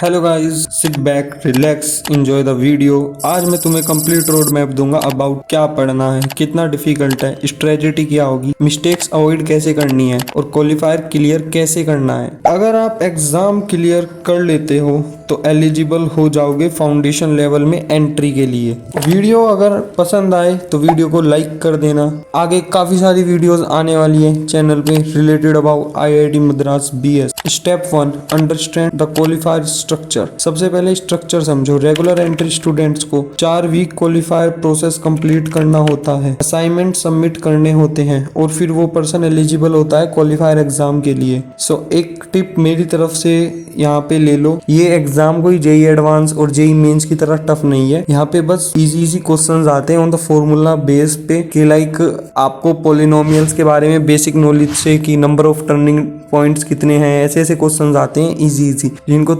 Hello guys, sit back, relax, enjoy the video. आज मैं तुम्हें कंप्लीट रोड मैप दूंगा अबाउट क्या पढ़ना है, कितना डिफिकल्ट है, स्ट्रेटजी क्या होगी, मिस्टेक्स अवॉइड कैसे करनी है और क्वालिफायर क्लियर कैसे करना है। अगर आप एग्जाम क्लियर कर लेते हो तो एलिजिबल हो जाओगे फाउंडेशन लेवल में एंट्री के लिए। वीडियो अगर पसंद आए तो वीडियो को लाइक कर देना। आगे काफी सारी वीडियोस आने वाली है चैनल पे related about IIT Madras BS. Step 1, understand the qualifier structure. सबसे पहले स्ट्रक्चर समझो। रेगुलर एंट्री स्टूडेंट्स को 4 वीक क्वालिफायर प्रोसेस कंप्लीट करना होता है, असाइनमेंट सबमिट करने होते हैं और फिर वो पर्सन एलिजिबल होता है क्वालिफायर एग्जाम के लिए। एक टिप मेरी तरफ से यहाँ पे ले लो, ये एग्जाम कोई जेई एडवांस और जेई मेंस की तरह टफ नहीं है। यहाँ पे बस इजी क्वेश्चंस आते हैं ऑन द फॉर्मूला बेस पे कि लाइक आपको पोलिनोमियल्स के बारे में बेसिक नॉलेज से कि नंबर ऑफ टर्निंग पॉइंट्स कितने हैं, ऐसे क्वेश्चंस आते हैं इजी जिनको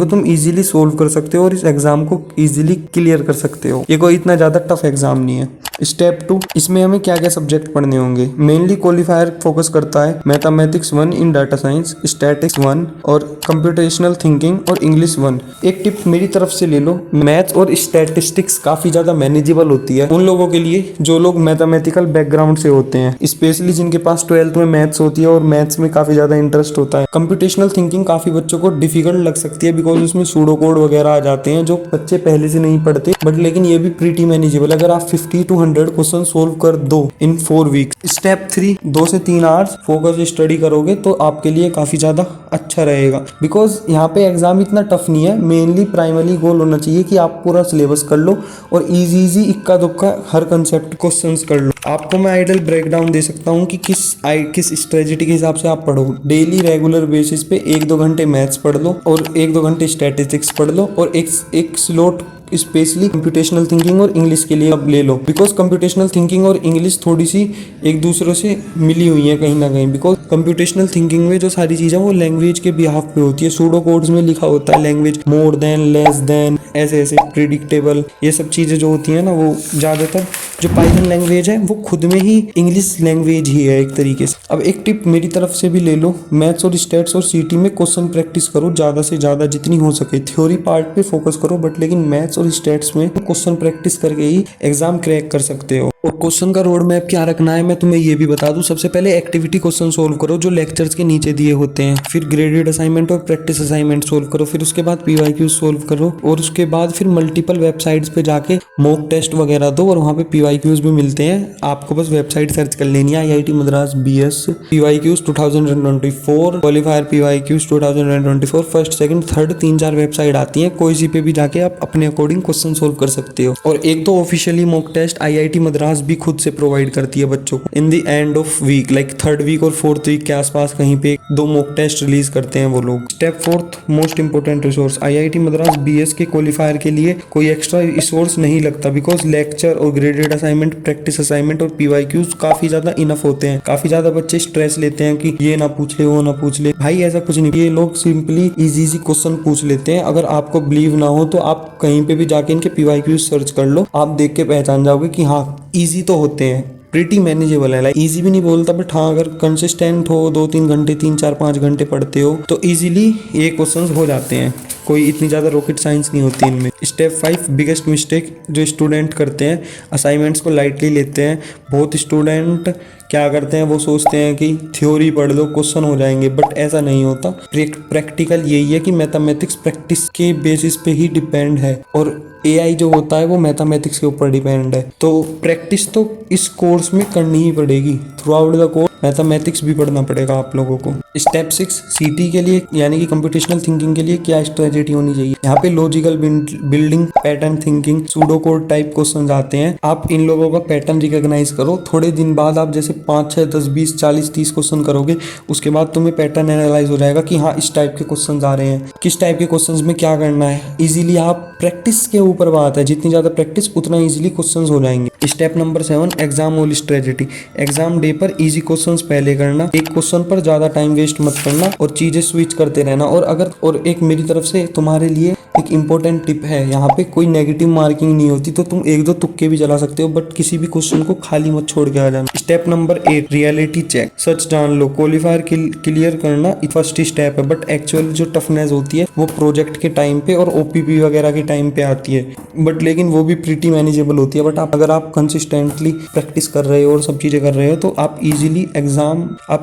तुम इजीली सोल्व कर सकते हो और इस एग्जाम को इजीली क्लियर कर सकते हो। ये कोई इतना ज्यादा टफ एग्जाम नहीं है। स्टेप 2, इसमें हमें क्या क्या सब्जेक्ट पढ़ने होंगे। मेनली क्वालिफायर फोकस करता है मैथमेटिक्स 1 इन डाटा साइंस, स्टैटिक्स 1 और कंप्यूटेशनल थिंकिंग और इंग्लिश 1। एक टिप मेरी तरफ से ले लो, मैथ्स और स्टैटिस्टिक्स काफी ज्यादा मैनेजेबल होती है उन लोगों के लिए जो लोग मैथमेटिकल बैकग्राउंड से होते हैं, स्पेशली जिनके पास 12th में मैथ्स होती है और मैथ्स में काफी ज्यादा इंटरेस्ट होता है। कंप्यूटेशनल थिंकिंग काफी बच्चों को डिफिकल्ट लग सकती है बिकॉज उसमें सूडो कोड वगैरह आ जाते हैं जो बच्चे पहले से नहीं पढ़ते, बट लेकिन ये भी प्रीटी मैनेजेबल अगर आप 50 to 100 क्वेश्चन सोल्व कर दो इन 4 वीक्स। स्टेप 3, 2 से 3 आवर्स फोकस स्टडी करोगे तो आपके लिए काफी ज्यादा अच्छा रहेगा बिकॉज यहाँ पे एग्जाम इतना टफ नहीं है। मेनली प्राइमरी गोल होना चाहिए कि आप पूरा सिलेबस कर लो और इजी इक्का दुक्का हर कंसेप्ट क्वेश्चंस कर लो। आपको मैं आइडल ब्रेकडाउन दे सकता हूँ कि किस स्ट्रेटजी के हिसाब से आप पढ़ो। डेली रेगुलर बेसिस पे 1-2 घंटे मैथ्स पढ़ लो और 1-2 घंटे स्टैटिस्टिक्स पढ़ लो और एक स्लॉट स्पेशली कंप्यूटेशनल थिंकिंग और इंग्लिश के लिए अब ले लो बिकॉज कंप्यूटेशनल थिंकिंग और इंग्लिश थोड़ी सी एक दूसरे से मिली हुई है कहीं ना कहीं। बिकॉज कंप्यूटेशनल थिंकिंग में जो सारी चीजें वो लैंग्वेज के बिहाफ पे होती है, सूडो कोड्स में लिखा होता है language more than, less than, ऐसे प्रिडिक्टेबल, ये सब चीजें जो होती है ना वो ज्यादातर जो पाइथन लैंग्वेज है वो खुद में ही इंग्लिश लैंग्वेज ही है एक तरीके से। अब एक टिप मेरी तरफ से भी ले लो, मैथ्स और स्टैट्स और सीटी में क्वेश्चन प्रैक्टिस करो ज्यादा से ज्यादा जितनी हो सके। थ्योरी पार्ट पे फोकस करो बट लेकिन मैथ्स और स्टैट्स में क्वेश्चन प्रैक्टिस करके ही एग्जाम क्रैक कर सकते हो। और क्वेश्चन का रोड मैप क्या रखना है मैं तुम्हें ये भी बता दूं। सबसे पहले एक्टिविटी क्वेश्चन सोल्व करो जो लेक्चर्स के नीचे दिए होते हैं, फिर ग्रेडेड असाइनमेंट और प्रैक्टिस असाइनमेंट सोल्व करो, फिर उसके बाद पीवाईक्यू सोल्व करो और उसके बाद फिर मल्टीपल वेबसाइट्स पे जाके मॉक टेस्ट वगैरह दो और वहाँ पे पीवाईक्यूज भी मिलते हैं। आपको बस वेबसाइट सर्च कर लेनी है IIT Madras BS PYQs 2024 qualifier PYQs 2024 first second third 3-4 website आती है, कोई सी पे भी जाके आप अपने अकॉर्डिंग क्वेश्चन सोल्व कर सकते हो। और एक तो officially mock test IIT Madras भी खुद से प्रोवाइड करती है बच्चों को in the end of week, like 3rd week और 4th वीक के आसपास कहीं पे 2 मॉक टेस्ट रिलीज करते हैं वो लोग। Step 4th, most important resource. IIT Madras BS के क्वालिफायर के लिए कोई एक्स्ट्रा रिसोर्स नहीं लगता बिकॉज लेक्चर और ग्रेडेड असाइनमेंट, प्रैक्टिस असाइनमेंट और पीवाईक्यूज काफी ज्यादा इनफ होते हैं। काफी ज्यादा बच्चे स्ट्रेस लेते हैं कि ये ना पूछ ले वो ना पूछ ले, भाई ऐसा कुछ नहीं। ये लोग सिंपली इजी क्वेश्चन पूछ लेते हैं। अगर आपको बिलीव ना हो तो आप कहीं पे भी जाके इनके पीवाईक्यूज सर्च कर लो, आप देख के पहचान जाओगे कि हाँ इजी तो होते हैं, प्रीटी मैनेजेबल है। लाइक इजी भी नहीं बोलता बट हाँ अगर कंसिस्टेंट हो 2-3 घंटे 3-4-5 घंटे पढ़ते हो तो इजीली ये क्वेश्चंस हो जाते हैं, कोई इतनी ज़्यादा रॉकेट साइंस नहीं होती इनमें। स्टेप 5, बिगेस्ट मिस्टेक जो स्टूडेंट करते हैं, असाइनमेंट्स को लाइटली लेते हैं। बहुत स्टूडेंट क्या करते हैं, वो सोचते हैं कि थ्योरी पढ़ लो क्वेश्चन हो जाएंगे, बट ऐसा नहीं होता। प्रैक्टिकल यही है कि मैथमेटिक्स प्रैक्टिस के बेसिस पे ही डिपेंड है और एआई जो होता है वो मैथमेटिक्स के ऊपर डिपेंड है। तो प्रैक्टिस तो इस कोर्स में करनी ही पड़ेगी, through out the course mathematics भी पढ़ना पड़ेगा आप लोगों को। स्टेप 6, सीटी के लिए यानी कि कंप्यूटेशनल थिंकिंग के लिए क्या स्ट्रेटजी होनी चाहिए। यहाँ पे logical building, pattern thinking, pseudo code type question आते हैं। आप इन लोगों का पैटर्न रिकॉग्नाइज करो। थोड़े दिन बाद आप जैसे 5, 6, 10, 20, 40, 30 क्वेश्चन करोगे उसके बाद तुम्हें पैटर्न एनालाइज हो जाएगा कि हाँ इस टाइप के क्वेश्चन आ रहे हैं, किस टाइप के क्वेश्चन में क्या करना है। इजीली आप प्रैक्टिस के ऊपर बात है, जितनी ज्यादा प्रैक्टिस उतना इजीली क्वेश्चंस हो जाएंगे। स्टेप नंबर 7, एग्जाम ओल स्ट्रेटजी। एग्जाम डे पर इजी क्वेश्चंस पहले करना, एक क्वेश्चन पर ज्यादा टाइम वेस्ट मत करना और चीजें स्विच करते रहना। और एक मेरी तरफ से तुम्हारे लिए एक इम्पोर्टेंट टिप है, यहाँ पे कोई नेगेटिव मार्किंग नहीं होती, तो तुम एक दो तुक्के भी चला सकते हो, बट किसी भी क्वेश्चन को खाली मत छोड़ के आ जाना। Step number 8, reality check. सच जान लो, क्वालिफायर क्लियर करना फर्स्ट स्टेप है, बट एक्चुअल जो टफनेस होती है वो प्रोजेक्ट के टाइम पे और ओपीपी वगैरह के टाइम पे आती है, बट लेकिन वो भी प्रीटी मैनेजेबल होती है। बट अगर आप कंसिस्टेंटली प्रैक्टिस कर रहे हो और सब चीजें कर रहे हो तो आप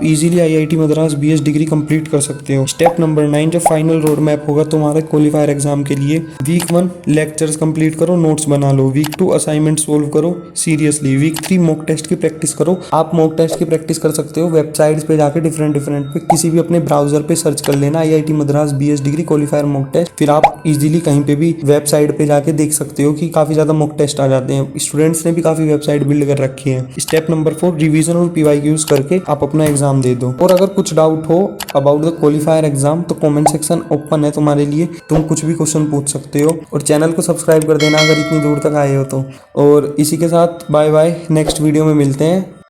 easily IIT Madras BS degree complete कर सकते हो। स्टेप नंबर 9, जो फाइनल रोड मैप होगा तुम्हारे क्वालिफायर एग्जाम के लिए। वीक 1 लेक्चर्स कंप्लीट करो, नोट्स बना लो। वीक 2 असाइनमेंट सोल्व करो सीरियसली। वीक 3 मॉक टेस्ट की प्रैक्टिस करो। आप मॉक टेस्ट की प्रैक्टिस कर सकते हो वेबसाइट्स पे जाके, डिफरेंट पे किसी भी अपने ब्राउजर पे सर्च कर लेना IIT Madras BS degree qualifier mock test, फिर आप इजीली कहीं पे भी वेबसाइट पे जाके देख सकते हो कि काफी ज्यादा मॉक टेस्ट आ जाते हैं। स्टूडेंट्स ने भी काफी वेबसाइट बिल्ड कर रखी है। स्टेप नंबर 4, रिवीजन और पीवाईक्यूज करके आप अपना एग्जाम दे दो। और अगर कुछ डाउट हो अबाउट द क्वालिफायर एग्जाम तो कमेंट सेक्शन ओपन है तुम्हारे लिए, तुम कुछ भी क्वेश्चन पूछ सकते हो। और चैनल को सब्सक्राइब कर देना अगर इतनी दूर तक आए हो तो। और इसी के साथ बाय बाय, नेक्स्ट वीडियो में मिलते हैं।